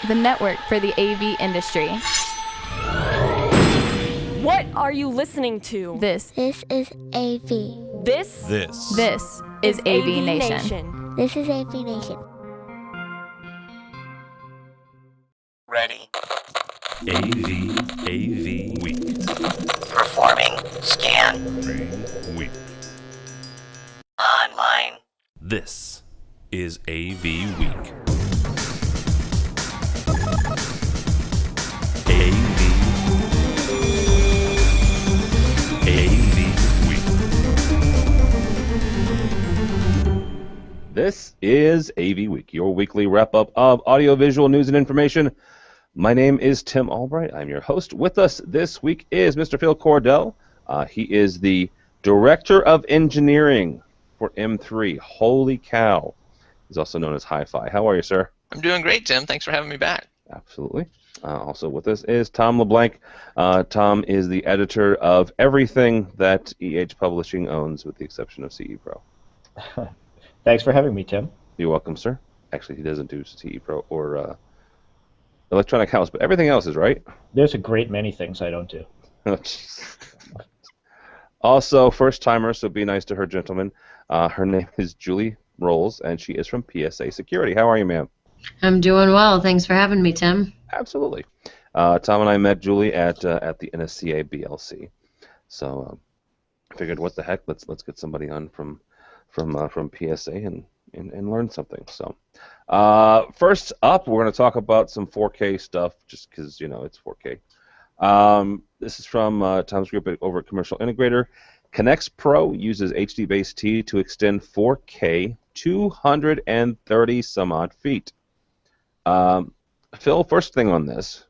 the network for the AV industry. What are you listening to? This This is AV. This is AV Nation. This is AV Nation. Ready. AVWeek. Performing scan. Week. Online. This is AV Week. AV Week. This is AV Week, your weekly wrap-up of audiovisual news and information. My name is Tim Albright. I'm your host. With us this week is Mr. Phil Cordell. He is the Director of Engineering for M3. Holy cow. He's also known as Hi-Fi. How are you, sir? I'm doing great, Tim. Thanks for having me back. Absolutely. Also with us is Tom LeBlanc. Tom is the editor of everything that EH Publishing owns, with the exception of CE Pro. Thanks for having me, Tim. You're welcome, sir. Actually, he doesn't do CE Pro or Electronic House, but everything else is right. There's a great many things I don't do. Also, first timer, so be nice to her, gentlemen. Her name is Julie Rolls, and she is from PSA Security. How are you, ma'am? I'm doing well. Thanks for having me, Tim. Absolutely. Tom and I met Julie at the NSCA BLC, so I figured, what the heck? Let's get somebody on from PSA and learn something. So, first up, we're going to talk about some 4K stuff, just because it's 4K. This is from Tom's group over at Commercial Integrator. Connex Pro uses HDBaseT to extend 4K 230 some odd feet. Phil, first thing on this,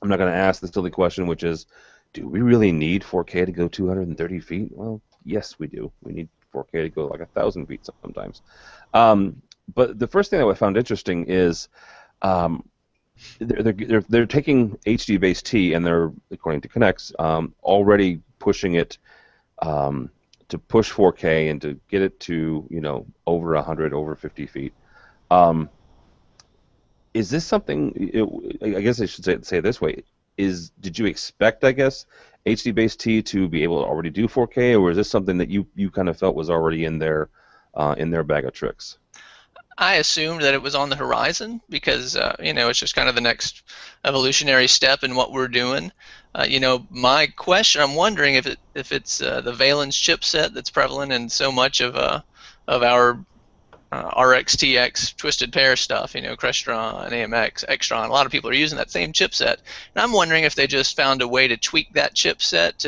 I'm not going to ask the silly question, which is, do we really need 4K to go 230 feet? Well, yes, we do. We need 4K to go like 1,000 feet sometimes. But the first thing that I found interesting is they're taking HDBaseT, and they're, according to Connex, already pushing it to push 4K and to get it to over 100, over 50 feet. Is this something? I guess I should say it this way: did you expect, I guess, HDBaseT to be able to already do 4K, or is this something that you kind of felt was already in their bag of tricks? I assumed that it was on the horizon because it's just kind of the next evolutionary step in what we're doing. My question, I'm wondering if it's the Valence chipset that's prevalent in so much of our RxTX twisted pair stuff, Crestron, AMX, Extron. A lot of people are using that same chipset. And I'm wondering if they just found a way to tweak that chipset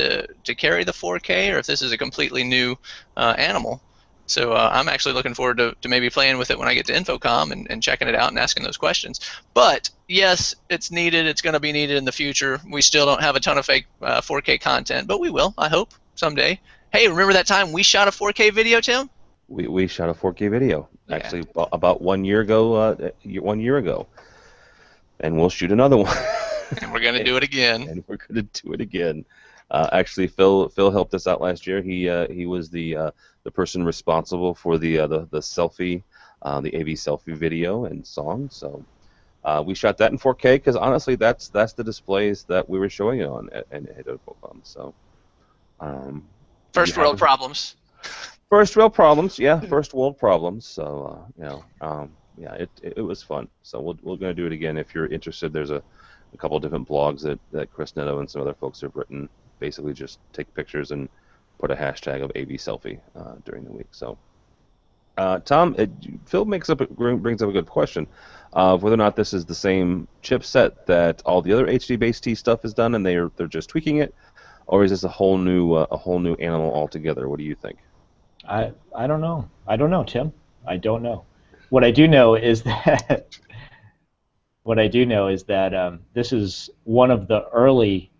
to carry the 4K, or if this is a completely new animal. So I'm actually looking forward to maybe playing with it when I get to InfoComm and checking it out and asking those questions. But yes, it's needed. It's going to be needed in the future. We still don't have a ton of fake 4K content, but we will, I hope, someday. Hey, remember that time we shot a 4K video, Tim? We shot a 4K video, actually, about 1 year ago. 1 year ago, and we'll shoot another one. And we're gonna do it again. And we're gonna do it again. Actually, Phil helped us out last year. He was the person responsible for the selfie, the AV selfie video and song. So we shot that in 4K because honestly, that's the displays that we were showing it on at InfoComm. So first world problems. First world problems, yeah. First world problems. So it was fun. So we're gonna do it again. If you're interested, there's a couple of different blogs that Chris Netto and some other folks have written. Basically, just take pictures and put a hashtag of AV selfie during the week. So, Tom, Phil brings up a good question of whether or not this is the same chipset that all the other HDBaseT stuff is done, and they're just tweaking it, or is this a whole new animal altogether? What do you think? I don't know. I don't know, Tim. I don't know. What I do know is that this is one of the early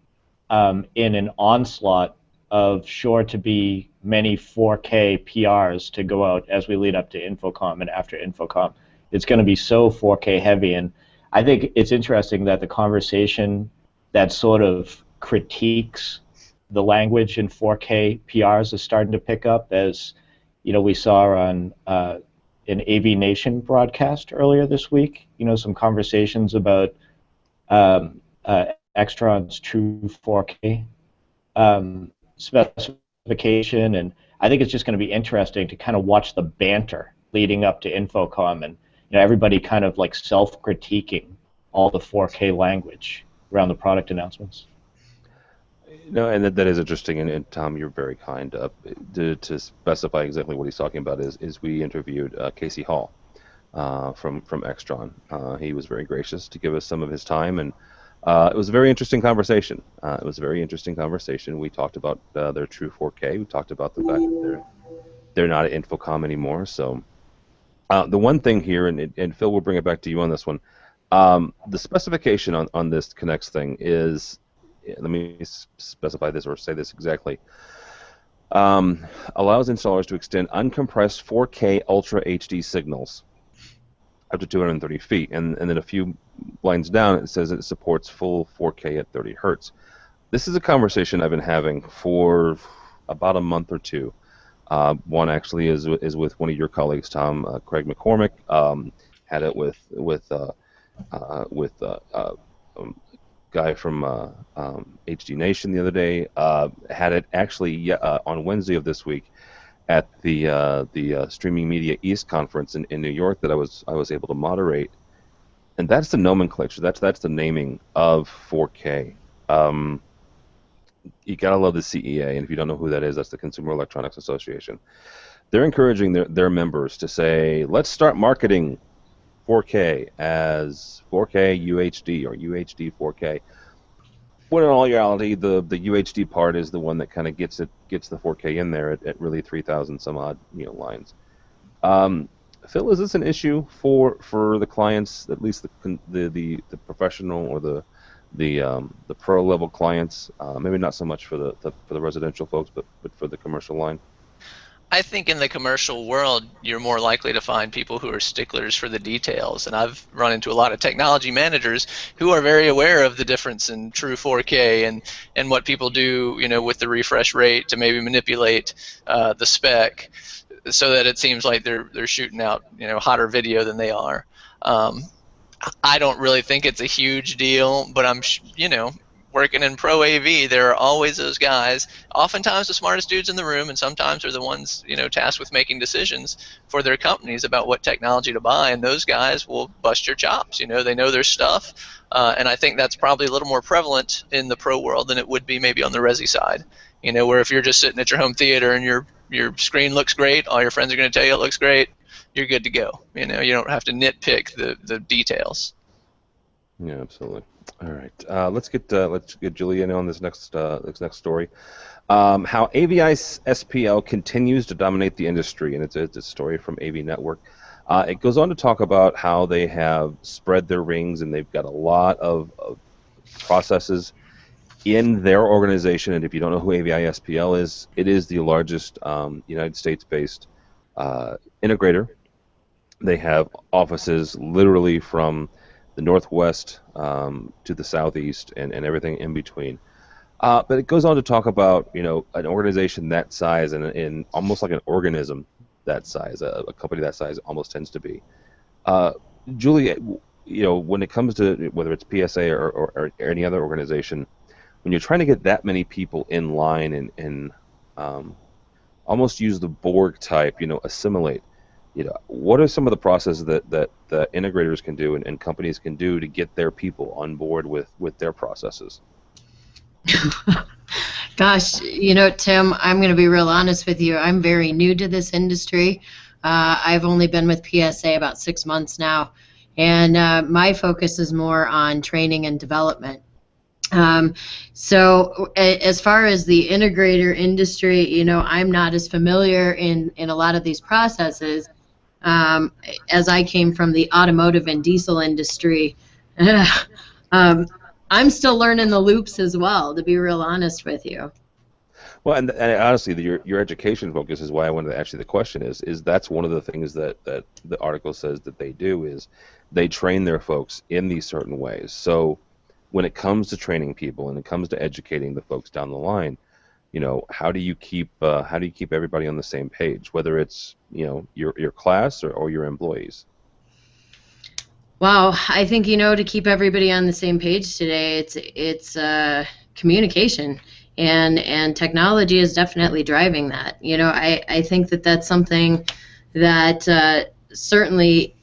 in an onslaught of sure to be many 4K PRs to go out as we lead up to InfoComm and after InfoComm. It's going to be so 4K heavy, and I think it's interesting that the conversation that sort of critiques the language in 4K PRs is starting to pick up, as we saw on an AV Nation broadcast earlier this week. Some conversations about Extron's true 4K specification, and I think it's just going to be interesting to kind of watch the banter leading up to InfoComm, and everybody kind of like self-critiquing all the 4K language around the product announcements. No, and that is interesting, and Tom, you're very kind. To specify exactly what he's talking about is we interviewed Casey Hall from Extron. He was very gracious to give us some of his time, and it was a very interesting conversation. We talked about their true 4K. We talked about the fact that they're not at InfoComm anymore. So the one thing here, and Phil, will bring it back to you on this one. The specification on this Connects thing is, let me specify this or say this exactly, allows installers to extend uncompressed 4K Ultra HD signals up to 230 feet. And then a few lines down, it says it supports full 4K at 30 hertz. This is a conversation I've been having for about a month or two. One actually is with one of your colleagues, Tom, Craig McCormick. Had it with guy from HD Nation the other day. Had it actually on Wednesday of this week at the Streaming Media East conference in New York that I was able to moderate, and that's the nomenclature. That's the naming of 4K. You gotta love the CEA, and if you don't know who that is, that's the Consumer Electronics Association. They're encouraging their members to say, let's start marketing 4K as 4K UHD or UHD 4K. When in all reality, the UHD part is the one that kind of gets the 4K in there at really 3,000 some odd lines. Phil, is this an issue for the clients, at least the professional or the pro level clients? Maybe not so much for the residential folks, but for the commercial line. I think in the commercial world, you're more likely to find people who are sticklers for the details. And I've run into a lot of technology managers who are very aware of the difference in true 4K and what people do, with the refresh rate to maybe manipulate the spec so that it seems like they're shooting out, hotter video than they are. I don't really think it's a huge deal, but I'm, working in pro AV, there are always those guys, oftentimes the smartest dudes in the room, and sometimes are the ones, tasked with making decisions for their companies about what technology to buy, and those guys will bust your chops. They know their stuff, and I think that's probably a little more prevalent in the pro world than it would be maybe on the resi side, where if you're just sitting at your home theater and your screen looks great, all your friends are going to tell you it looks great, you're good to go. You don't have to nitpick the details. Yeah, absolutely. All right, let's get Julie in on this next story. How AVI SPL continues to dominate the industry, and it's a story from AV Network. It goes on to talk about how they have spread their wings, and they've got a lot of processes in their organization. And if you don't know who AVI SPL is, it is the largest United States-based integrator. They have offices literally from the Northwest to the Southeast and everything in between. But it goes on to talk about, an organization that size and almost like an organism that size, a company that size almost tends to be. Julie, when it comes to whether it's PSA or any other organization, when you're trying to get that many people in line and almost use the Borg type, assimilate, what are some of the processes that the integrators can do and companies can do to get their people on board with their processes? Gosh, Tim, I'm going to be real honest with you. I'm very new to this industry. I've only been with PSA about 6 months now, and my focus is more on training and development. So as far as the integrator industry, I'm not as familiar in a lot of these processes as I came from the automotive and diesel industry. I'm still learning the loops as well, to be real honest with you. Well, and honestly, your education focus is why I wanted to ask you the question. Is that's one of the things that the article says that they do is they train their folks in these certain ways. So when it comes to training people and it comes to educating the folks down the line, how do you keep everybody on the same page, whether it's your class or your employees? Wow, I think to keep everybody on the same page today, it's communication, and technology is definitely driving that. I think that's something that certainly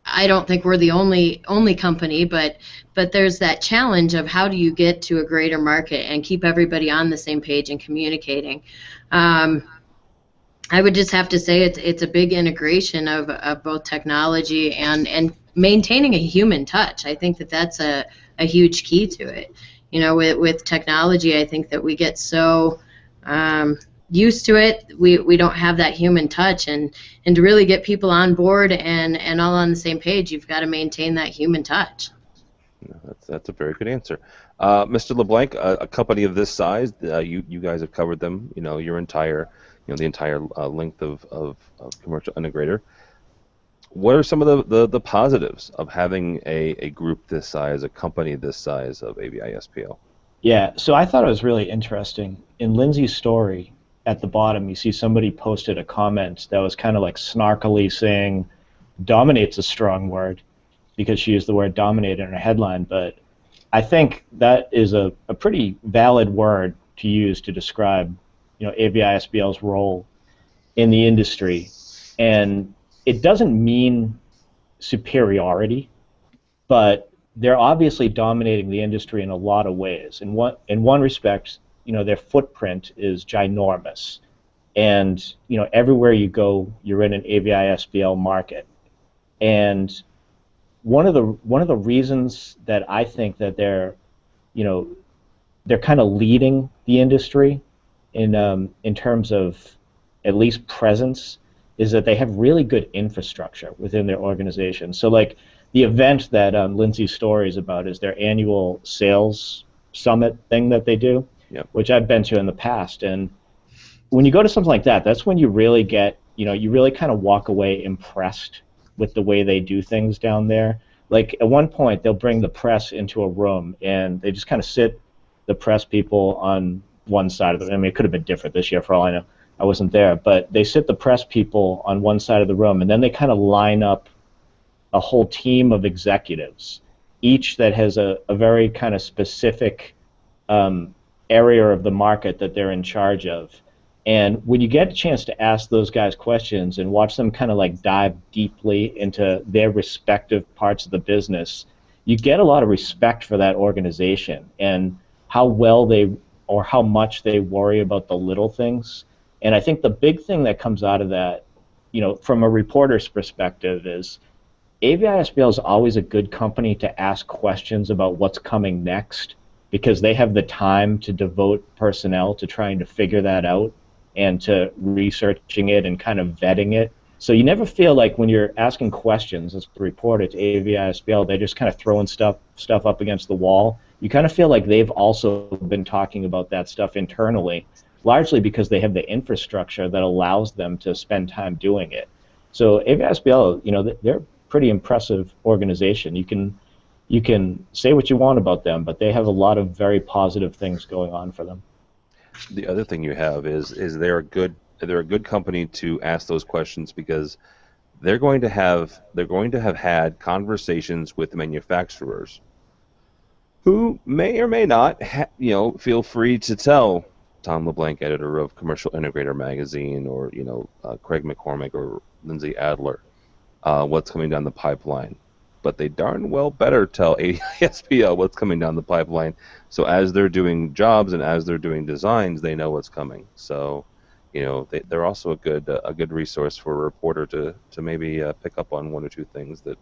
I don't think we're the only company, but there's that challenge of how do you get to a greater market and keep everybody on the same page and communicating. I would just have to say it's a big integration of both technology and maintaining a human touch. I think that's a huge key to it. With technology, I think that we get so used to it, we don't have that human touch, and to really get people on board and all on the same page, you've got to maintain that human touch. That's a very good answer. Mr. LeBlanc, a company of this size, you guys have covered them, your entire the entire length of commercial integrator. What are some of the positives of having a group this size, a company this size of AVI-SPL? Yeah, so I thought it was really interesting. In Lindsay's story, at the bottom, you see somebody posted a comment that was kind of like snarkily saying, dominate's a strong word, because she used the word dominate in her headline, but I think that is a pretty valid word to use to describe AVI-SPL's role in the industry. And it doesn't mean superiority, but they're obviously dominating the industry in a lot of ways. In one respect, their footprint is ginormous, and everywhere you go, you're in an AVI-SPL market. And one of the reasons that I think that they're kind of leading the industry in terms of at least presence is that they have really good infrastructure within their organization. So like the event that Lindsay's story is about is their annual sales summit thing that they do, which I've been to in the past. And when you go to something like that, that's when you really get, you really kind of walk away impressed with the way they do things down there. Like at one point, they'll bring the press into a room and they just kind of sit the press people on one side of the room. I mean, it could have been different this year for all I know. I wasn't there. But they sit the press people on one side of the room, and then they kind of line up a whole team of executives, each that has a very kind of specific area of the market that they're in charge of. And when you get a chance to ask those guys questions and watch them kind of like dive deeply into their respective parts of the business, you get a lot of respect for that organization and how well or how much they worry about the little things. And I think the big thing that comes out of that, from a reporter's perspective, is AVI-SPL is always a good company to ask questions about what's coming next, because they have the time to devote personnel to trying to figure that out and to researching it and kind of vetting it. So you never feel like when you're asking questions as a reporter to AVI-SPL, they're just kind of throwing stuff up against the wall. You kind of feel like they've also been talking about that stuff internally, largely because they have the infrastructure that allows them to spend time doing it. So AVI-SPL, they're a pretty impressive organization. You can say what you want about them, but they have a lot of very positive things going on for them. The other thing you have is they're a good company to ask those questions, because they're going to have had conversations with manufacturers who may or may not feel free to tell Tom LeBlanc, editor of Commercial Integrator magazine, or Craig McCormick or Lindsay Adler, what's coming down the pipeline. But they darn well better tell AVI-SPL what's coming down the pipeline. So as they're doing jobs and as they're doing designs, they know what's coming. So, they're also a good resource for a reporter to maybe pick up on one or two things that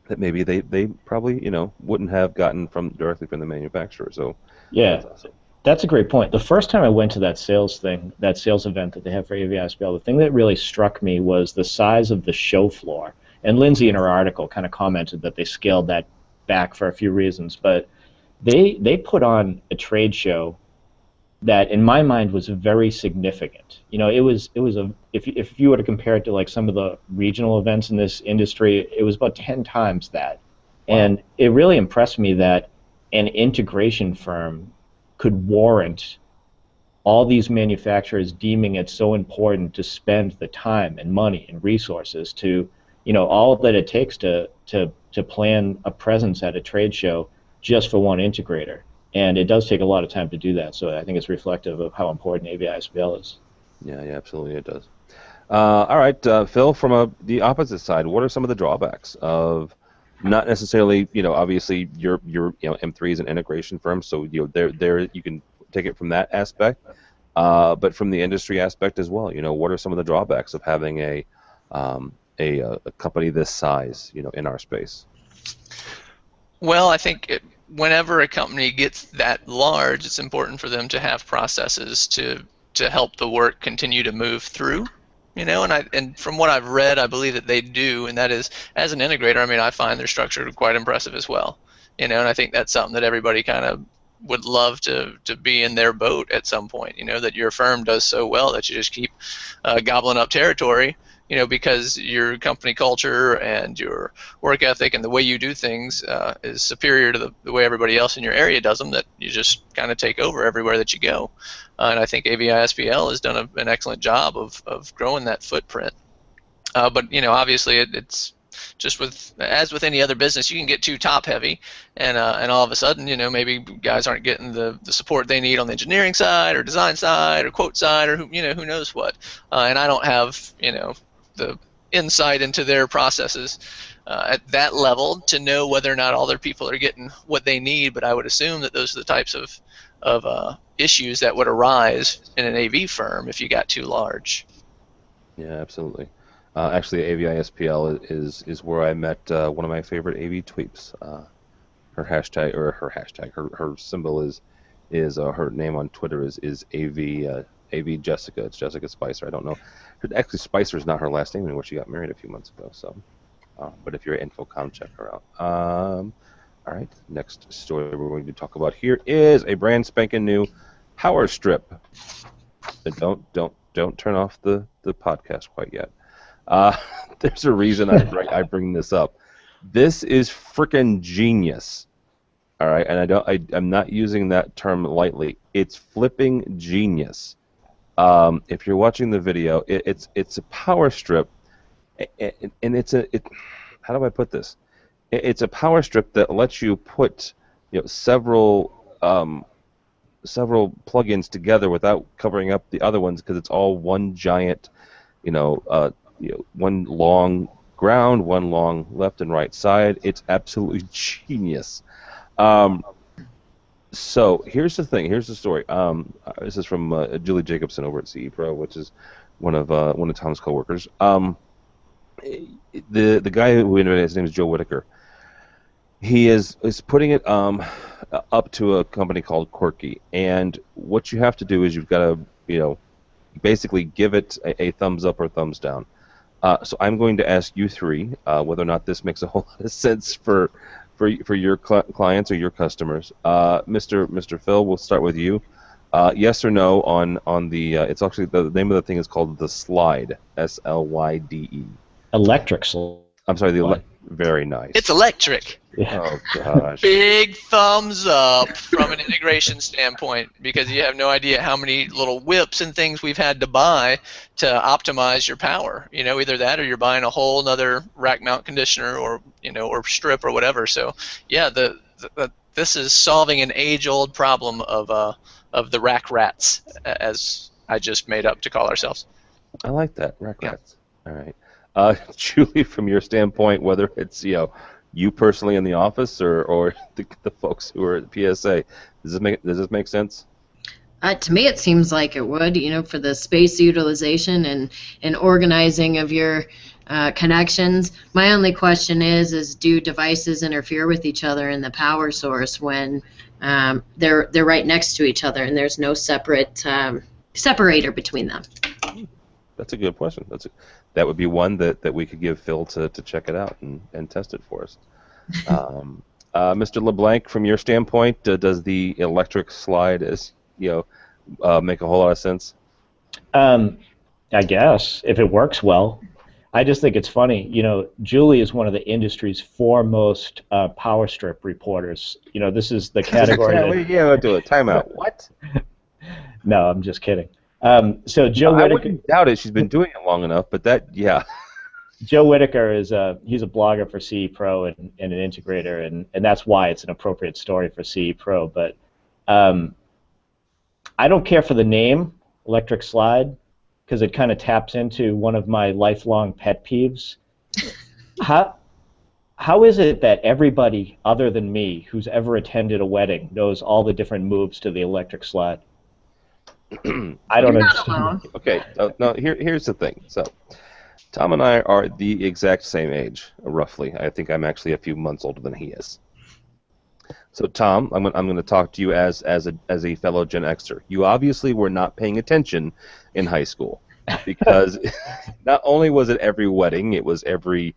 that maybe they probably wouldn't have gotten directly from the manufacturer. So yeah. That's a great point. The first time I went to that sales event that they have for AVI-SPL, the thing that really struck me was the size of the show floor. And Lindsay in her article kind of commented that they scaled that back for a few reasons, but they put on a trade show that, in my mind, was very significant. It was if you were to compare it to like some of the regional events in this industry, it was about 10 times that. Wow. And it really impressed me that an integration firm could warrant all these manufacturers deeming it so important to spend the time and money and resources to, all that it takes to plan a presence at a trade show just for one integrator. And it does take a lot of time to do that, so I think it's reflective of how important AVI-SPL is. Yeah, absolutely it does. All right, Phil, from the opposite side, what are some of the drawbacks of not necessarily, obviously your M3 is an integration firm, so there you can take it from that aspect, but from the industry aspect as well. What are some of the drawbacks of having a company this size, in our space? Well, I think whenever a company gets that large, it's important for them to have processes to help the work continue to move through. And from what I've read, I believe that they do, and that is, as an integrator, I find their structure quite impressive as well. And I think that's something that everybody kind of would love to be in their boat at some point, that your firm does so well that you just keep gobbling up territory, because your company culture and your work ethic and the way you do things is superior to the way everybody else in your area does them, that you just kind of take over everywhere that you go. And I think AVI-SPL has done an excellent job of growing that footprint. But obviously it's just as with any other business, you can get too top heavy, and all of a sudden, maybe guys aren't getting the support they need on the engineering side or design side or quote side or who knows what. And I don't have the insight into their processes at that level to know whether or not all their people are getting what they need. But I would assume that those are the types of issues that would arise in an AV firm if you got too large. Yeah, absolutely. Actually, AVI-SPL is where I met one of my favorite AV tweeps. Her symbol is her name on Twitter is AV Jessica. It's Jessica Spicer. I don't know. Actually, Spicer is not her last name anymore. She got married a few months ago. So, but if you're at InfoComm, check her out. All right. Next story we're going to talk about here is a brand spanking new power strip. And don't turn off the podcast quite yet. There's a reason I bring this up. This is freaking genius. All right, and I'm not using that term lightly. It's flipping genius. If you're watching the video, it's a power strip, and how do I put this? It's a power strip that lets you put several plugins together without covering up the other ones, because it's all one giant, one long ground, one long left and right side. It's absolutely genius. So here's the thing. Here's the story. This is from Julie Jacobson over at CE Pro, which is one of Tom's coworkers. The guy who invented it, his name is Joe Whitaker. He is putting it up to a company called Quirky, and what you have to do is you've got to basically give it a thumbs up or thumbs down. So I'm going to ask you three whether or not this makes a whole lot of sense for your clients or your customers. Mr. Phil, we'll start with you. Yes or no on the it's actually the name of the thing is called the Slide, SLYDE. Electric slide. I'm sorry, very nice. It's electric. Yeah. Oh gosh. Big thumbs up from an integration standpoint, because you have no idea how many little whips and things we've had to buy to optimize your power. Either that or you're buying a whole another rack mount conditioner or or strip or whatever. So yeah, this is solving an age-old problem of the rack rats, as I just made up to call ourselves. I like that, rack rats. All right. Julie, from your standpoint, whether it's you personally in the office or the folks who are at the PSA, does this make sense? To me, it seems like it would. For the space utilization and organizing of your connections. My only question is do devices interfere with each other in the power source when they're right next to each other and there's no separate separator between them? That's a good question. That would be one that we could give Phil to check it out and test it for us. Mr. LeBlanc, from your standpoint, does the electric slide make a whole lot of sense? I guess if it works well. I just think it's funny. Julie is one of the industry's foremost power strip reporters. This is the category. Yeah, do it. Time out. What? No, I'm just kidding. So Joe I Whitaker, wouldn't doubt it. She's been doing it long enough, but Joe Whitaker is he's a blogger for CE Pro and an integrator, and that's why it's an appropriate story for CE Pro. But I don't care for the name Electric Slide because it kind of taps into one of my lifelong pet peeves. How is it that everybody other than me who's ever attended a wedding knows all the different moves to the Electric Slide? I don't understand. Okay, no. Here's the thing. So, Tom and I are the exact same age, roughly. I think I'm actually a few months older than he is. So, Tom, I'm going to talk to you as a fellow Gen Xer. You obviously were not paying attention in high school because not only was it every wedding, it was every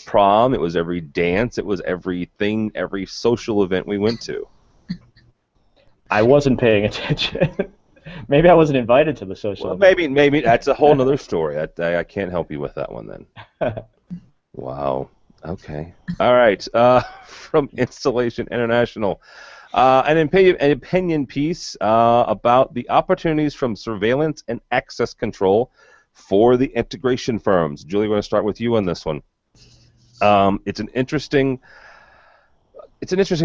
prom, it was every dance, it was everything, every social event we went to. I wasn't paying attention. Maybe I wasn't invited to the social event. Maybe that's a whole other story. I can't help you with that one then. Wow. Okay. All right. From Installation International, an opinion piece about the opportunities from surveillance and access control for the integration firms. Julie, we're going to start with you on this one. It's an interesting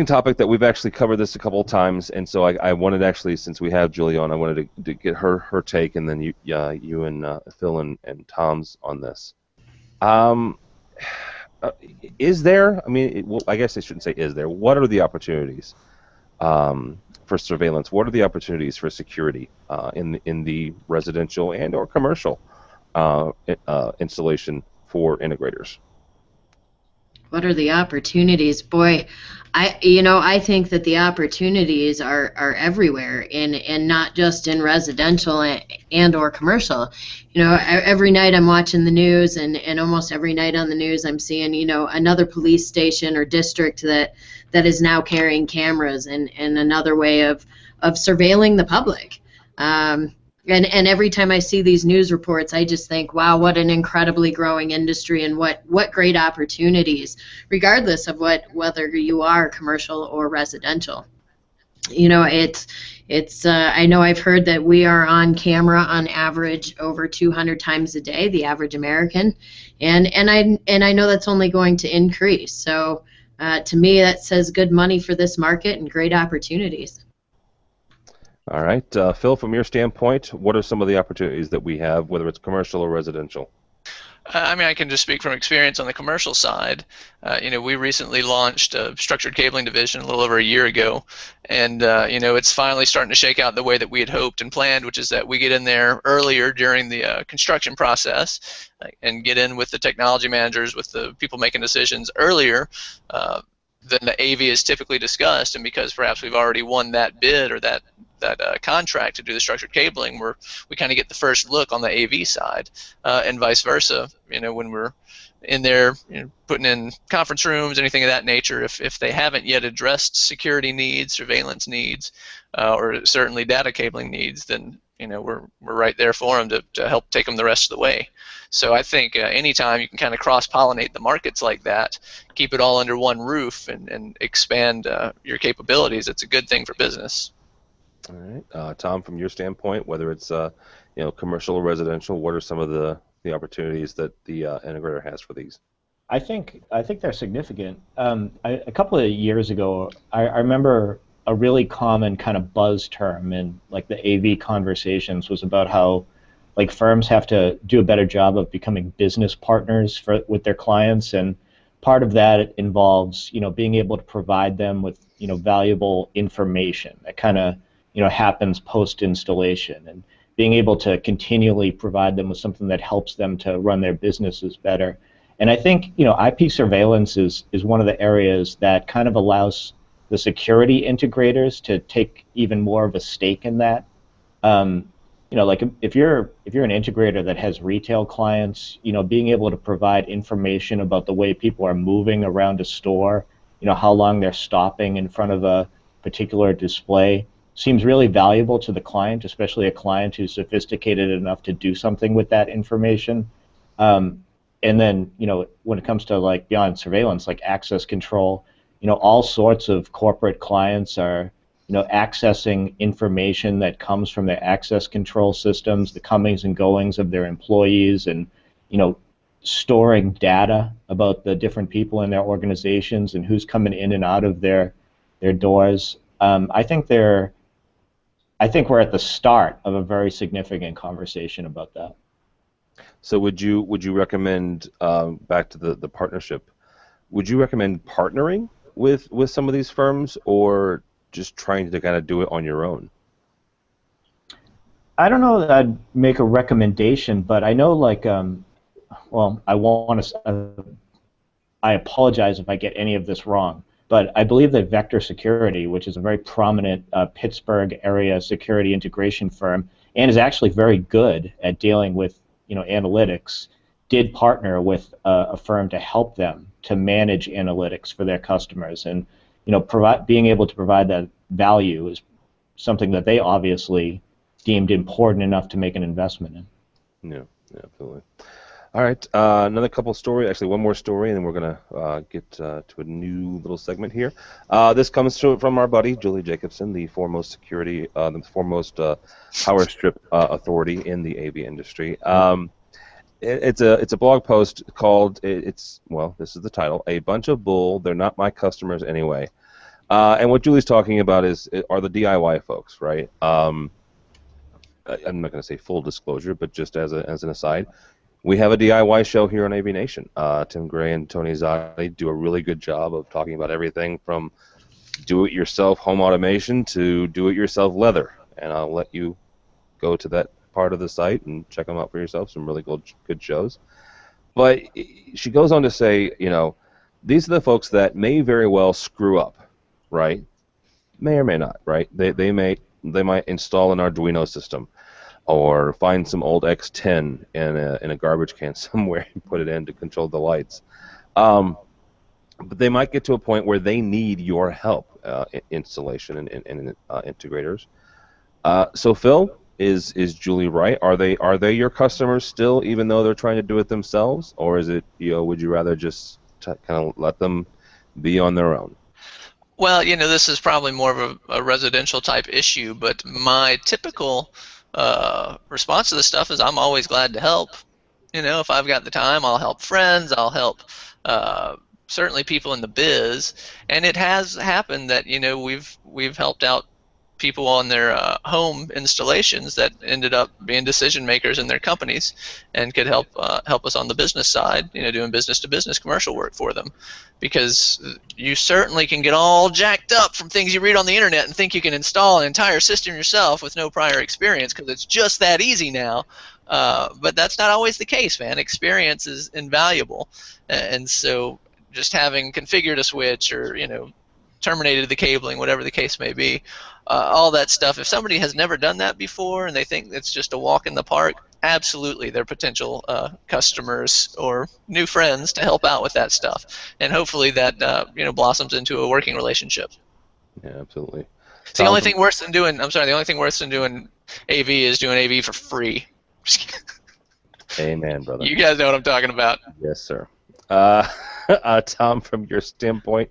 topic that we've actually covered this a couple of times, and so I wanted actually, since we have Julie on, I wanted to get her take, and then you and Phil and Tom's on this. Is there? I mean, I guess I shouldn't say is there. What are the opportunities for surveillance? What are the opportunities for security in the residential and or commercial installation for integrators? What are the opportunities? Boy, I think that the opportunities are everywhere, and not just in residential and or commercial. Every night I'm watching the news, and almost every night on the news I'm seeing, another police station or district that is now carrying cameras and another way of surveilling the public. And every time I see these news reports, I just think, wow, what an incredibly growing industry, and what great opportunities, regardless of whether you are commercial or residential. It's I know I've heard that we are on camera on average over 200 times a day, the average American, and I know that's only going to increase. So to me, that says good money for this market and great opportunities. All right, Phil, from your standpoint, what are some of the opportunities that we have, whether it's commercial or residential? I mean, I can just speak from experience on the commercial side. We recently launched a structured cabling division a little over a year ago, and it's finally starting to shake out the way that we had hoped and planned, which is that we get in there earlier during the construction process and get in with the technology managers, with the people making decisions earlier than the AV is typically discussed. And because perhaps we've already won that bid or that contract to do the structured cabling, we kind of get the first look on the AV side, and vice versa. When we're in there, putting in conference rooms, anything of that nature, if they haven't yet addressed security needs, surveillance needs, or certainly data cabling needs, then we're right there for them to help take them the rest of the way. So I think anytime you can kind of cross-pollinate the markets like that, keep it all under one roof, and expand your capabilities, it's a good thing for business. All right, Tom, from your standpoint, whether it's commercial or residential, what are some of the opportunities that the integrator has for these? I think they're significant. A couple of years ago, I remember a really common kind of buzz term in like the AV conversations was about how like firms have to do a better job of becoming business partners with their clients, and part of that involves being able to provide them with valuable information that kind of happens post-installation, and being able to continually provide them with something that helps them to run their businesses better. And I think IP surveillance is one of the areas that kind of allows the security integrators to take even more of a stake in that. Like if you're an integrator that has retail clients, being able to provide information about the way people are moving around a store, how long they're stopping in front of a particular display, seems really valuable to the client, especially a client who's sophisticated enough to do something with that information. And then, when it comes to like beyond surveillance, like access control, all sorts of corporate clients are, accessing information that comes from their access control systems, the comings and goings of their employees, and storing data about the different people in their organizations and who's coming in and out of their doors. I think we're at the start of a very significant conversation about that. So would you recommend, back to the partnership, would you recommend partnering with some of these firms, or just trying to kind of do it on your own? I don't know that I'd make a recommendation, but I know well, I apologize if I get any of this wrong, but I believe that Vector Security, which is a very prominent Pittsburgh area security integration firm, and is actually very good at dealing with analytics, did partner with a firm to help them to manage analytics for their customers, and being able to provide that value is something that they obviously deemed important enough to make an investment in. Yeah, absolutely. All right, another couple story, actually one more story, and then we're gonna get to a new little segment here. This comes from our buddy Julie Jacobson, the foremost power strip authority in the AV industry. It's a blog post called this is the title: "A Bunch of Bull. They're Not My Customers Anyway." And what Julie's talking about are the DIY folks, right? I'm not going to say full disclosure, but just as an aside, we have a DIY show here on AV Nation. Tim Gray and Tony Zotti do a really good job of talking about everything from do-it-yourself home automation to do-it-yourself leather. And I'll let you go to that part of the site and check them out for yourself. Some really good shows. But she goes on to say, these are the folks that may very well screw up, right? May or may not, right? They might install an Arduino system, or find some old X10 in a garbage can somewhere and put it in to control the lights. But they might get to a point where they need your help, installation and integrators. So Phil, is Julie right? Are they your customers still, even though they're trying to do it themselves, or is it would you rather just kind of let them be on their own? Well, this is probably more of a residential type issue, but my typical response to this stuff is I'm always glad to help. If I've got the time, I'll help friends, I'll help certainly people in the biz, and it has happened that we've helped out people on their home installations that ended up being decision makers in their companies and could help us on the business side, doing business to business commercial work for them, because you certainly can get all jacked up from things you read on the internet and think you can install an entire system yourself with no prior experience because it's just that easy now. But that's not always the case, man. Experience is invaluable, and so just having configured a switch or terminated the cabling, whatever the case may be, all that stuff. If somebody has never done that before and they think it's just a walk in the park, absolutely, they're potential customers or new friends to help out with that stuff, and hopefully that blossoms into a working relationship. Yeah, absolutely. It's the only thing worse than doing. I'm sorry. The only thing worse than doing AV is doing AV for free. Amen, brother. You guys know what I'm talking about. Yes, sir. Tom, from your standpoint,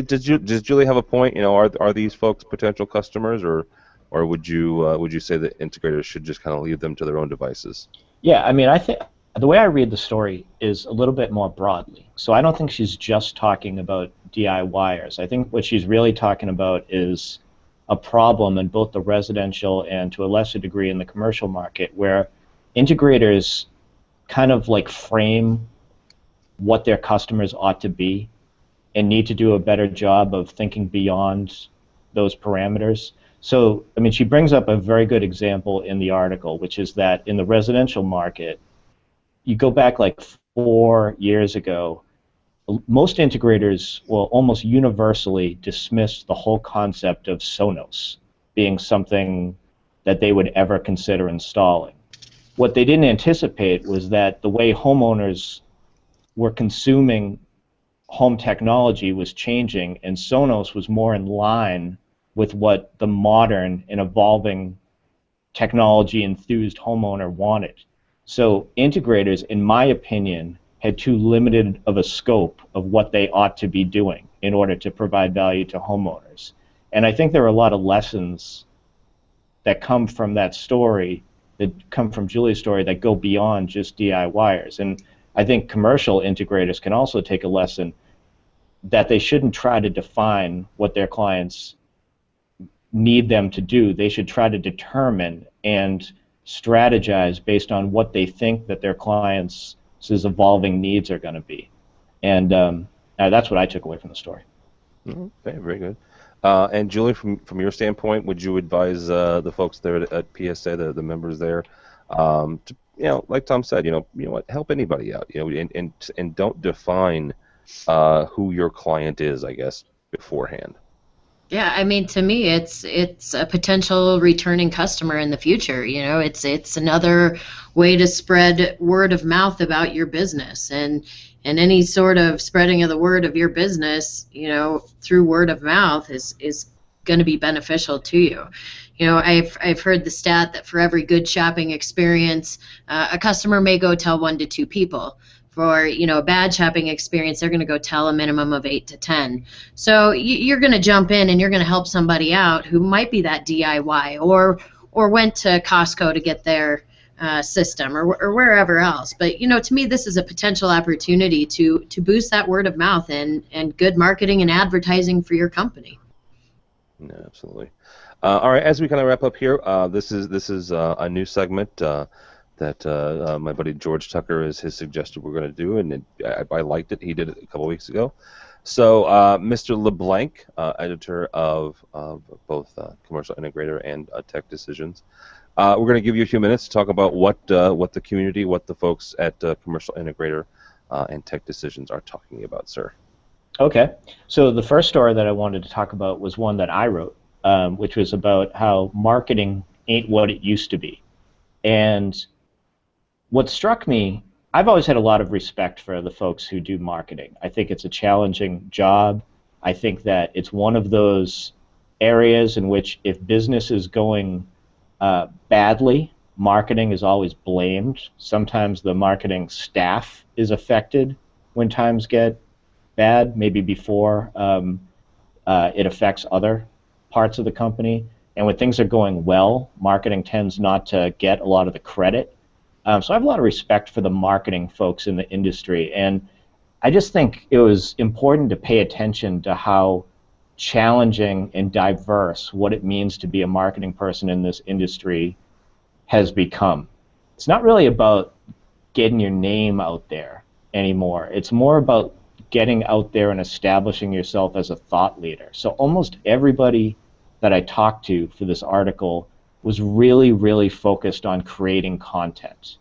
does Julie have a point? Are these folks potential customers, or would you say that integrators should just kind of leave them to their own devices? Yeah, I mean, I think the way I read the story is a little bit more broadly. So I don't think she's just talking about DIYers. I think what she's really talking about is a problem in both the residential and to a lesser degree in the commercial market, where integrators kind of frame what their customers ought to be and need to do a better job of thinking beyond those parameters. So, I mean, she brings up a very good example in the article, which is that in the residential market, you go back 4 years ago, most integrators will almost universally dismiss the whole concept of Sonos being something that they would ever consider installing. What they didn't anticipate was that the way homeowners were consuming home technology was changing, and Sonos was more in line with what the modern and evolving technology-enthused homeowner wanted. So integrators, in my opinion, had too limited of a scope of what they ought to be doing in order to provide value to homeowners. And I think there are a lot of lessons that come from that story, that come from Julie's story, that go beyond just DIYers. And I think commercial integrators can also take a lesson that they shouldn't try to define what their clients need them to do. They should try to determine and strategize based on what they think that their clients' evolving needs are going to be. And that's what I took away from the story. Okay, very good. And Julie, from your standpoint, would you advise the folks there at PSA, the members there, to, like Tom said, what, help anybody out, and don't define who your client is, I guess, beforehand. Yeah, I mean, to me, it's a potential returning customer in the future. It's another way to spread word of mouth about your business, and any sort of spreading of the word of your business, through word of mouth is going to be beneficial to you. I've heard the stat that for every good shopping experience, a customer may go tell 1 to 2 people. For a bad shopping experience, they're going to go tell a minimum of 8 to 10. So you're going to jump in and you're going to help somebody out who might be that DIY or went to Costco to get their system or wherever else. But to me, this is a potential opportunity to boost that word of mouth and good marketing and advertising for your company. Yeah, absolutely. All right, as we kind of wrap up here, this is a new segment that my buddy George Tucker has suggested we're going to do, and I liked it. He did it a couple weeks ago. So Mr. LeBlanc, editor of both Commercial Integrator and Tech Decisions, we're going to give you a few minutes to talk about what the community, what the folks at Commercial Integrator and Tech Decisions are talking about, sir. Okay. So the first story that I wanted to talk about was one that I wrote, which was about how marketing ain't what it used to be. And what struck me, I've always had a lot of respect for the folks who do marketing. I think it's a challenging job. I think that it's one of those areas in which if business is going badly, marketing is always blamed. Sometimes the marketing staff is affected when times get bad, maybe before it affects other parts of the company. And when things are going well, marketing tends not to get a lot of the credit. So I have a lot of respect for the marketing folks in the industry, and I just think it was important to pay attention to how challenging and diverse what it means to be a marketing person in this industry has become. It's not really about getting your name out there anymore. It's more about getting out there and establishing yourself as a thought leader. So almost everybody that I talked to for this article was really, really focused on creating content.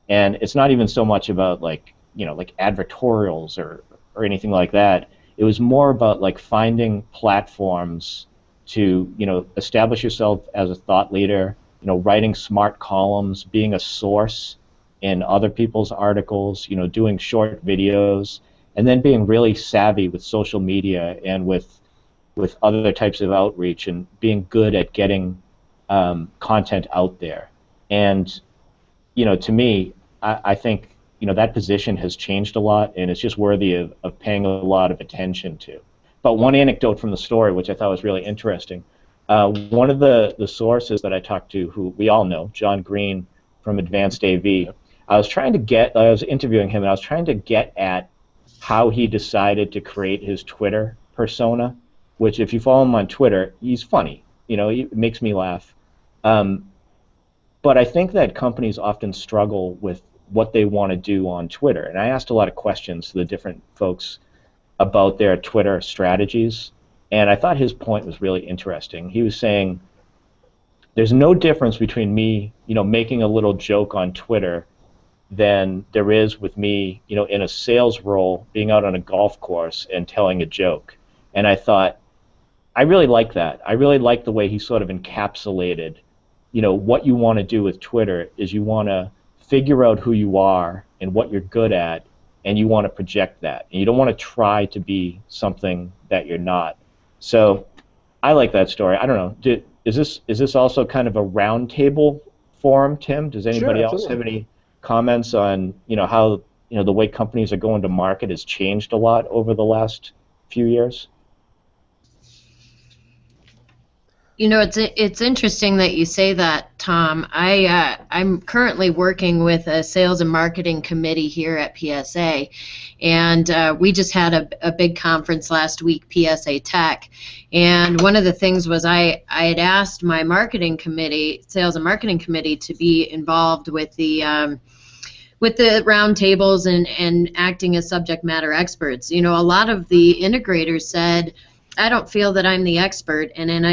And it's not even so much about like advertorials or anything like that. It was more about like finding platforms to, establish yourself as a thought leader, writing smart columns, being a source in other people's articles, doing short videos, and then being really savvy with social media and with other types of outreach and being good at getting content out there. And to me, I think that position has changed a lot, and it's just worthy of paying a lot of attention to. But one anecdote from the story, which I thought was really interesting, one of the sources that I talked to, who we all know, John Green from Advanced AV, I was interviewing him, and I was trying to get at how he decided to create his Twitter persona, which if you follow him on Twitter, he's funny. It makes me laugh. But I think that companies often struggle with what they want to do on Twitter. And I asked a lot of questions to the different folks about their Twitter strategies. And I thought his point was really interesting. He was saying, there's no difference between me, making a little joke on Twitter than there is with me, in a sales role, being out on a golf course and telling a joke. And I thought, I really like that. I really like the way he sort of encapsulated, what you want to do with Twitter is you want to figure out who you are and what you're good at, and you want to project that. And you don't want to try to be something that you're not. So I like that story. I don't know. Is this also kind of a roundtable forum, Tim? Does anybody else have any comments on how the way companies are going to market has changed a lot over the last few years? You know, it's interesting that you say that, Tom. I'm currently working with a sales and marketing committee here at PSA, and we just had a big conference last week, PSA Tech, and one of the things was I had asked my marketing committee, sales and marketing committee, to be involved with the roundtables and acting as subject matter experts. You know, a lot of the integrators said, I don't feel that I'm the expert, and then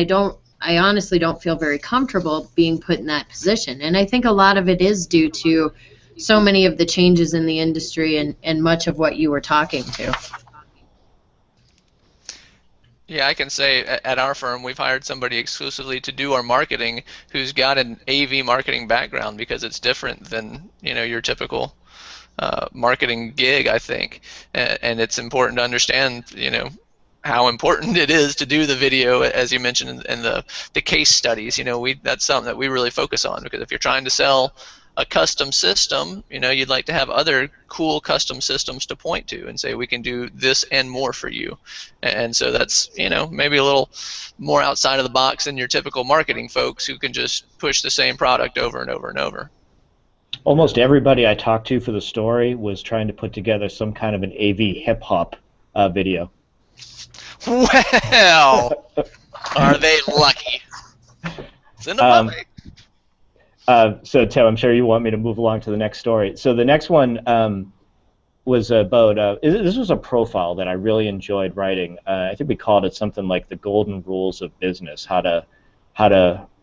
I honestly don't feel very comfortable being put in that position. And I think a lot of it is due to so many of the changes in the industry and much of what you were talking to. Yeah, I can say at our firm we've hired somebody exclusively to do our marketing who's got an AV marketing background, because it's different than, you know, your typical marketing gig, I think. And it's important to understand, you know, how important it is to do the video, as you mentioned, in the case studies. You know, that's something that we really focus on, because if you're trying to sell a custom system, you know, you'd like to have other cool custom systems to point to and say, we can do this and more for you. And so that's, you know, maybe a little more outside of the box than your typical marketing folks who can just push the same product over and over and over. Almost everybody I talked to for the story was trying to put together some kind of an AV hip-hop video. Well, are they lucky? Send them up. So, Tim, I'm sure you want me to move along to the next story. So the next one was about, this was a profile that I really enjoyed writing. I think we called it something like the golden rules of business, how to have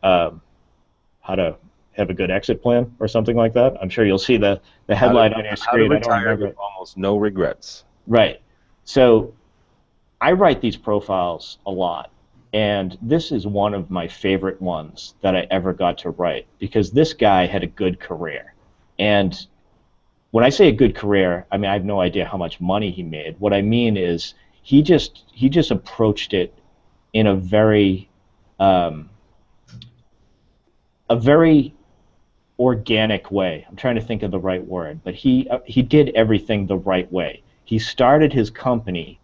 a good exit plan or something like that. I'm sure you'll see the headline on your screen. How to retire with almost no regrets. Right. So I write these profiles a lot, and this is one of my favorite ones that I ever got to write, because this guy had a good career. And when I say a good career, I mean, I have no idea how much money he made. What I mean is he just approached it in a very organic way. I'm trying to think of the right word, but he did everything the right way. He started his company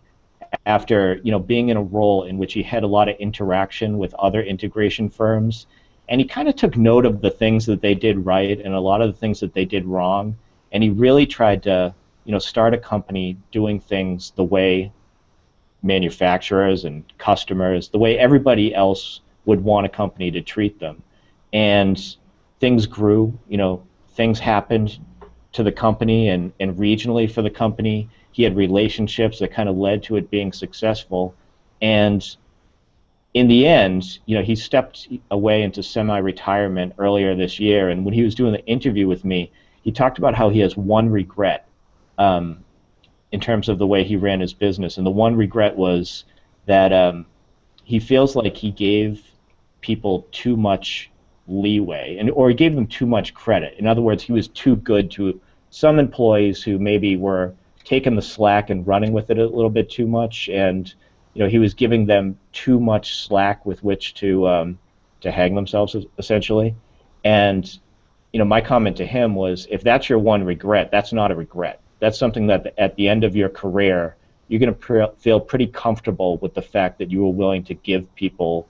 after, you know, being in a role in which he had a lot of interaction with other integration firms, and he kind of took note of the things that they did right and a lot of the things that they did wrong, and he really tried to, you know, start a company doing things the way manufacturers and customers, the way everybody else would want a company to treat them. And things grew, you know, things happened to the company and regionally for the company. He had relationships that kind of led to it being successful. And in the end, you know, he stepped away into semi-retirement earlier this year. And when he was doing the interview with me, he talked about how he has one regret in terms of the way he ran his business. And the one regret was that he feels like he gave people too much leeway, or he gave them too much credit. In other words, he was too good to some employees who maybe were taking the slack and running with it a little bit too much, and, you know, he was giving them too much slack with which to hang themselves, essentially. And, you know, my comment to him was, if that's your one regret, that's not a regret. That's something that at the end of your career, you're going to feel pretty comfortable with the fact that you were willing to give people,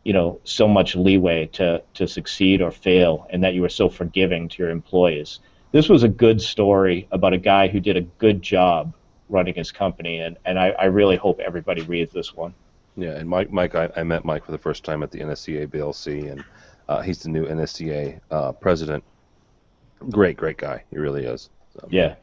you know, so much leeway to succeed or fail, and that you were so forgiving to your employees. This was a good story about a guy who did a good job running his company, and I really hope everybody reads this one. Yeah, and Mike, I met Mike for the first time at the NSCA BLC, and he's the new NSCA president. Great guy. He really is. So. Yeah.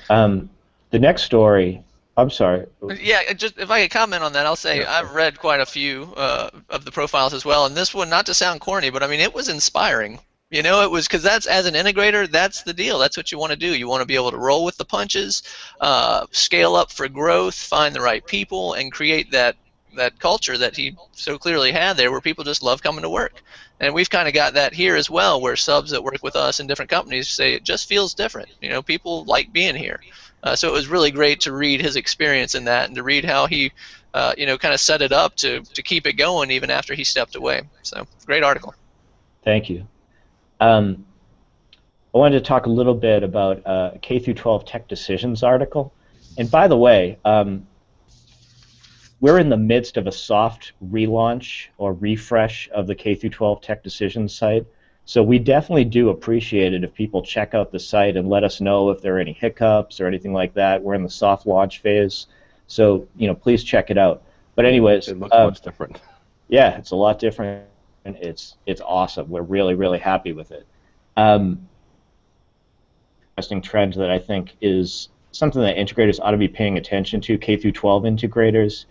The next story, I'm sorry. Yeah, just if I could comment on that, I'll say I've read quite a few of the profiles as well, and this one, not to sound corny, but I mean, it was inspiring. You know, it was, because that's, as an integrator, that's the deal. That's what you want to do. You want to be able to roll with the punches, scale up for growth, find the right people, and create that culture that he so clearly had there, where people just love coming to work. And we've kind of got that here as well, where subs that work with us in different companies say it just feels different. You know, people like being here. So it was really great to read his experience in that, and to read how he, you know, kind of set it up to keep it going even after he stepped away. So great article. Thank you. I wanted to talk a little bit about a K-12 Tech Decisions article. And by the way, we're in the midst of a soft relaunch or refresh of the K through 12 Tech Decisions site. So we definitely do appreciate it if people check out the site and let us know if there are any hiccups or anything like that. We're in the soft launch phase, so please check it out. But anyways, it looks much different. Yeah, it's a lot different. It's awesome. We're really, really happy with it. Interesting trend that I think is something that integrators ought to be paying attention to, K through 12 integrators.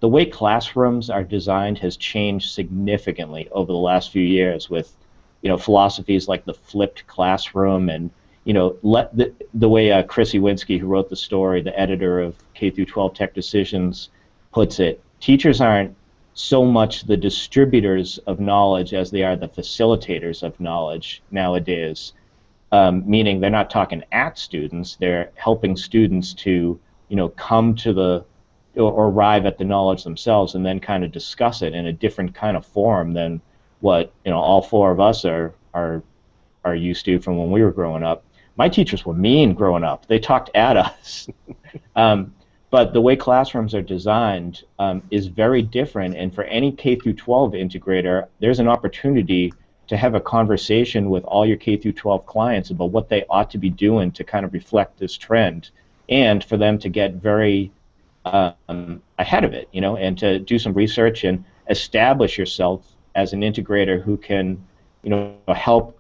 The way classrooms are designed has changed significantly over the last few years with philosophies like the flipped classroom and the way Chris Iwinski, who wrote the story, the editor of K through 12 Tech Decisions, puts it, teachers aren't so much the distributors of knowledge as they are the facilitators of knowledge nowadays, meaning they're not talking at students, they're helping students to come to or arrive at the knowledge themselves and then kind of discuss it in a different kind of form than what all four of us are used to from when we were growing up. My teachers were mean growing up. They talked at us. But the way classrooms are designed is very different, and for any K through 12 integrator, there's an opportunity to have a conversation with all your K through 12 clients about what they ought to be doing to kind of reflect this trend, and for them to get very ahead of it, and to do some research and establish yourself as an integrator who can, help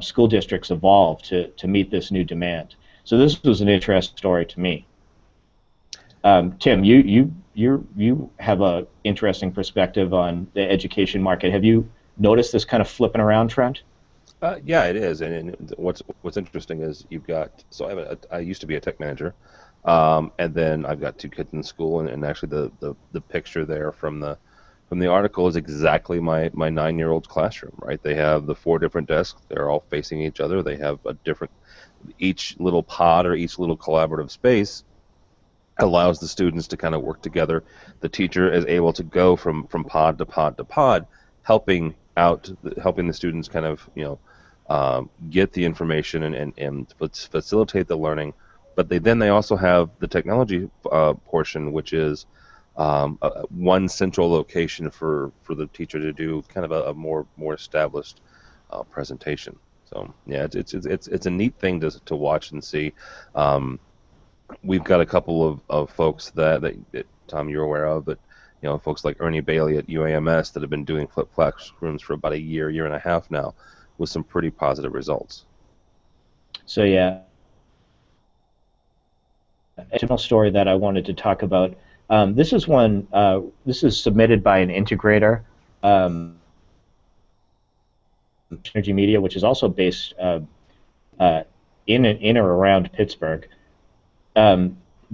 school districts evolve to meet this new demand. So this was an interesting story to me. Tim, you have an interesting perspective on the education market. Have you noticed this kind of flipping around trend? Yeah, it is. And what's interesting is you've got. So I used to be a tech manager, and then I've got 2 kids in school, and actually the picture there from the article is exactly my 9-year-old's classroom, right? They have the 4 different desks. They're all facing each other. They have each little pod or each little collaborative space allows the students to kind of work together. The teacher is able to go from pod to pod to pod, helping the students kind of get the information and facilitate the learning. But they also have the technology portion, which is one central location for the teacher to do kind of a more established presentation. So yeah, it's a neat thing to watch and see. We've got a couple of folks that Tom, you're aware of, but folks like Ernie Bailey at UAMS that have been doing flipped classrooms for about a year and a half now, with some pretty positive results. So yeah, a additional story that I wanted to talk about. This is one. This is submitted by an integrator, Energy Media, which is also based in or around Pittsburgh.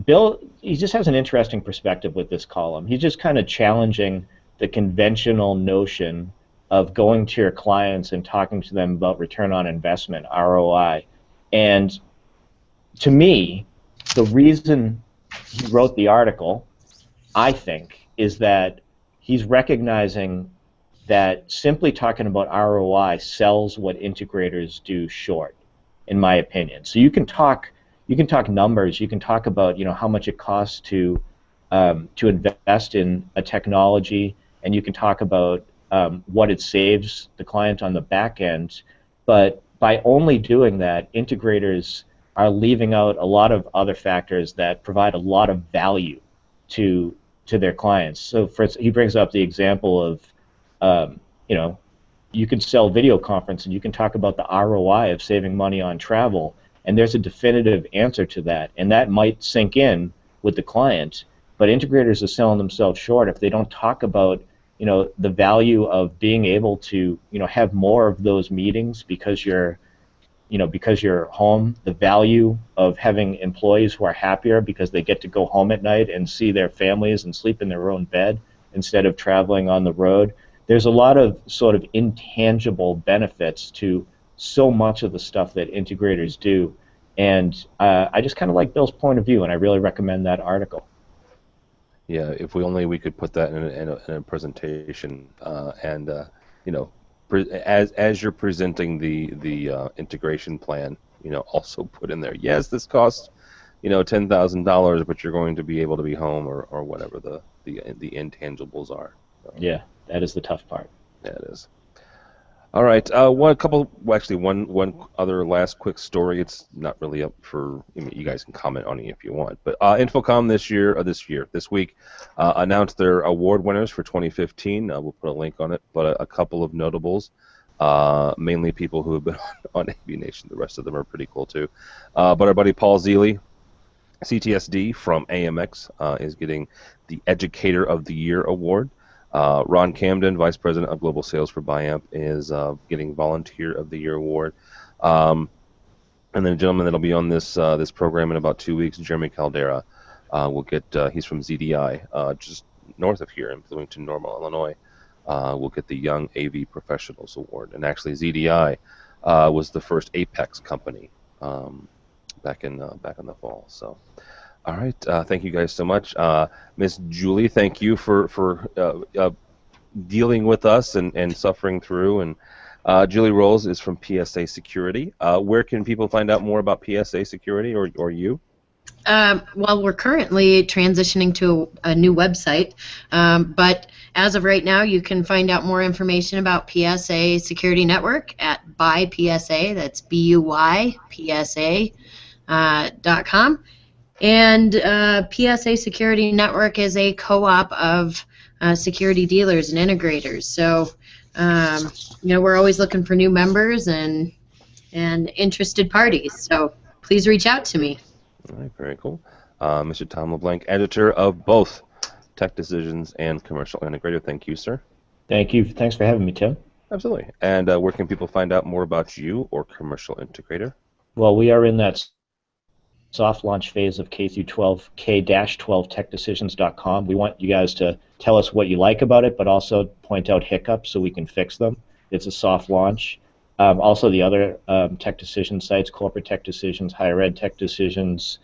Bill, he just has an interesting perspective with this column. He's just kind of challenging the conventional notion of going to your clients and talking to them about return on investment, ROI. And to me, the reason he wrote the article, I think, is that he's recognizing that simply talking about ROI sells what integrators do short, in my opinion. So you can talk numbers, you can talk about how much it costs to invest in a technology, and you can talk about what it saves the client on the back end. But by only doing that, integrators are leaving out a lot of other factors that provide a lot of value to their clients. So he brings up the example of you can sell video conference and you can talk about the ROI of saving money on travel, and there's a definitive answer to that, and that might sink in with the client, but integrators are selling themselves short if they don't talk about the value of being able to have more of those meetings because you're home, the value of having employees who are happier because they get to go home at night and see their families and sleep in their own bed instead of traveling on the road. There's a lot of sort of intangible benefits to so much of the stuff that integrators do, and I just kind of like Bill's point of view, and I really recommend that article. Yeah, if we could put that in a presentation, and as you're presenting the integration plan, also put in there, yes, this costs $10,000, but you're going to be able to be home or whatever the intangibles are. So, Yeah, that is the tough part. yeah, it is. All right. One other last quick story. It's not really up for. You guys can comment on it if you want. But InfoComm this week, announced their award winners for 2015. We'll put a link on it. But a couple of notables, mainly people who have been on AV Nation. The rest of them are pretty cool too. But our buddy Paul Zealy, CTSD from AMX, is getting the Educator of the Year award. Ron Camden, Vice President of Global Sales for Biamp, is getting Volunteer of the Year award. And then a gentleman that'll be on this program in about 2 weeks, Jeremy Caldera, will get. He's from ZDI, just north of here in Bloomington, Normal, Illinois. Will get the Young AV Professionals Award. And actually, ZDI was the first Apex company back in the fall. So. All right, thank you guys so much. Miss Julie, thank you for dealing with us and suffering through. And Julie Rolls is from PSA Security. Where can people find out more about PSA Security or you? Well, we're currently transitioning to a new website, but as of right now, you can find out more information about PSA Security Network at BuyPSA, that's BUYPSA.com. And PSA Security Network is a co-op of security dealers and integrators. So, we're always looking for new members and interested parties. So please reach out to me. All right, very cool. Mr. Tom LeBlanc, editor of both Tech Decisions and Commercial Integrator. Thank you, sir. Thank you. Thanks for having me, Tim. Absolutely. And where can people find out more about you or Commercial Integrator? Well, we are in that soft launch phase of K through 12, K-12techdecisions.com. We want you guys to tell us what you like about it, but also point out hiccups so we can fix them. It's a soft launch. Also, the other Tech Decision sites, Corporate Tech Decisions, Higher Ed Tech Decisions,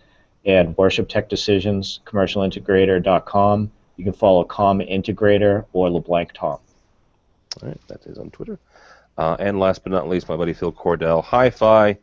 and Worship Tech Decisions, commercialintegrator.com. You can follow Com Integrator or LeBlanc Tom. All right, that is on Twitter. And last but not least, my buddy Phil Cordell, Hi-Fi,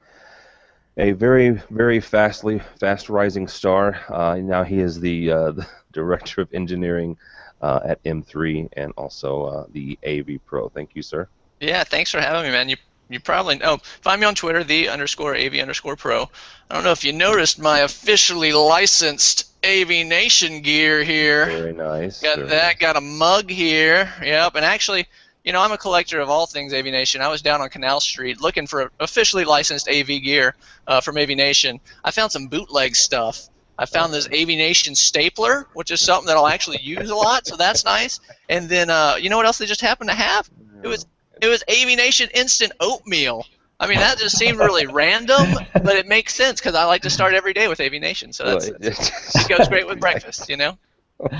a very, very fast-rising star. Now he is the Director of Engineering at M3 and also the AV Pro. Thank you, sir. Yeah, thanks for having me, man. You probably know. Find me on Twitter, _AV_Pro. I don't know if you noticed my officially licensed AV Nation gear here. Very nice. Got a mug here. Yep, and actually, I'm a collector of all things AV Nation. I was down on Canal Street looking for officially licensed AV gear from AV Nation. I found some bootleg stuff. I found this AV Nation stapler, which is something that I'll actually use a lot, so that's nice. And then, you know what else they just happened to have? It was AV Nation instant oatmeal. I mean, that just seemed really random, but it makes sense because I like to start every day with AV Nation, so it goes great with breakfast, Oh,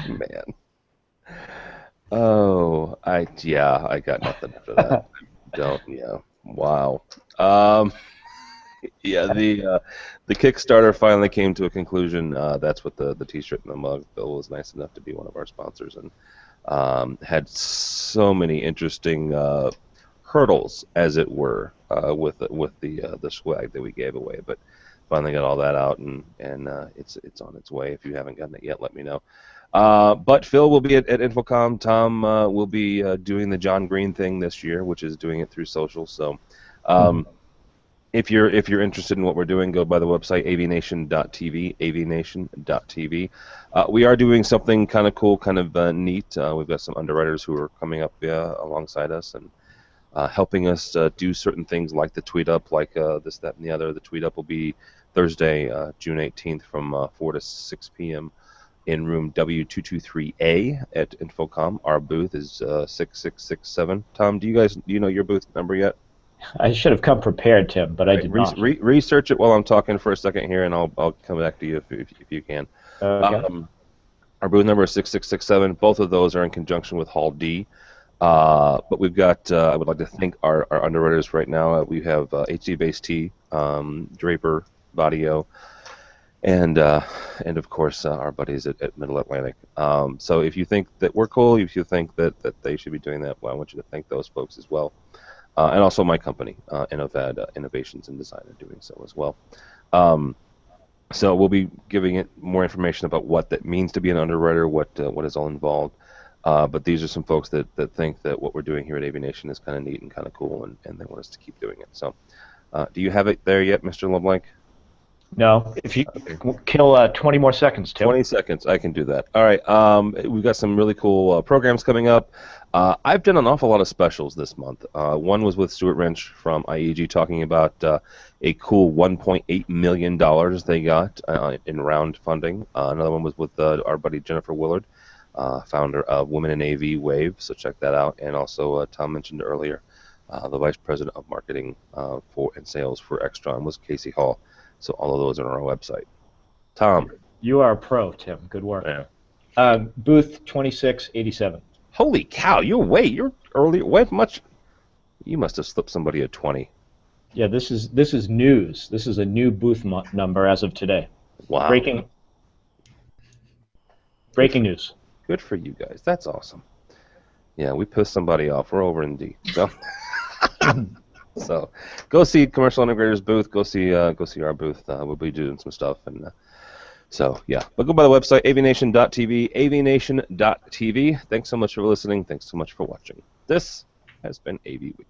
man. Oh, I got nothing after that. Wow. The Kickstarter finally came to a conclusion. That's what the T-shirt and the mug. Bill was nice enough to be one of our sponsors and had so many interesting hurdles, as it were, with the swag that we gave away. But finally got all that out, and it's on its way. If you haven't gotten it yet, let me know. But Phil will be at InfoComm. Tom will be doing the John Green thing this year, which is doing it through social. So if you're interested in what we're doing, go by the website avnation.tv, avnation.tv. We are doing something kind of cool, kind of neat. We've got some underwriters who are coming up alongside us and helping us do certain things like the tweet up, like this, that, and the other. The tweet up will be Thursday, June 18th from 4 to 6 p.m. in room W223A at InfoComm. Our booth is 6667. Tom, do you know your booth number yet? I should have come prepared, Tim, but I did not. Research it while I'm talking for a second here, and I'll come back to you if you can. Okay. Our booth number is 6667. Both of those are in conjunction with Hall D. But we've got, I would like to thank our underwriters right now. We have HDBaseT, Draper, Vadio, and of course our buddies at Middle Atlantic. So if you think that we're cool, if you think that they should be doing that, well, I want you to thank those folks as well. And also my company, Innovad Innovations and Design, are doing so as well. So we'll be giving it more information about what that means to be an underwriter, what is all involved. But these are some folks that think that what we're doing here at AVNation is kind of neat and kind of cool, and they want us to keep doing it. So do you have it there yet, Mr. LeBlanc? No. If you kill 20 more seconds, Tim. 20 seconds, I can do that. All right, we've got some really cool programs coming up. I've done an awful lot of specials this month. One was with Stuart Wrench from IEG talking about a cool $1.8 million they got in round funding. Another one was with our buddy Jennifer Willard, founder of Women in AV Wave, so check that out. And also, Tom mentioned earlier, the Vice President of Marketing and Sales for Extron was Casey Hall. So all of those are on our website. Tom. You are a pro, Tim. Good work. Yeah. Booth 2687. Holy cow! You're early. Wait, much. You must have slipped somebody a 20. Yeah, this is news. This is a new booth number as of today. Wow. Breaking news. Good for you guys. That's awesome. Yeah, we pissed somebody off. We're over in D. So, so go see Commercial Integrators booth. Go see our booth. We'll be doing some stuff and. So, yeah. But go by the website, avnation.tv, avnation.tv. Thanks so much for listening. Thanks so much for watching. This has been AV Week.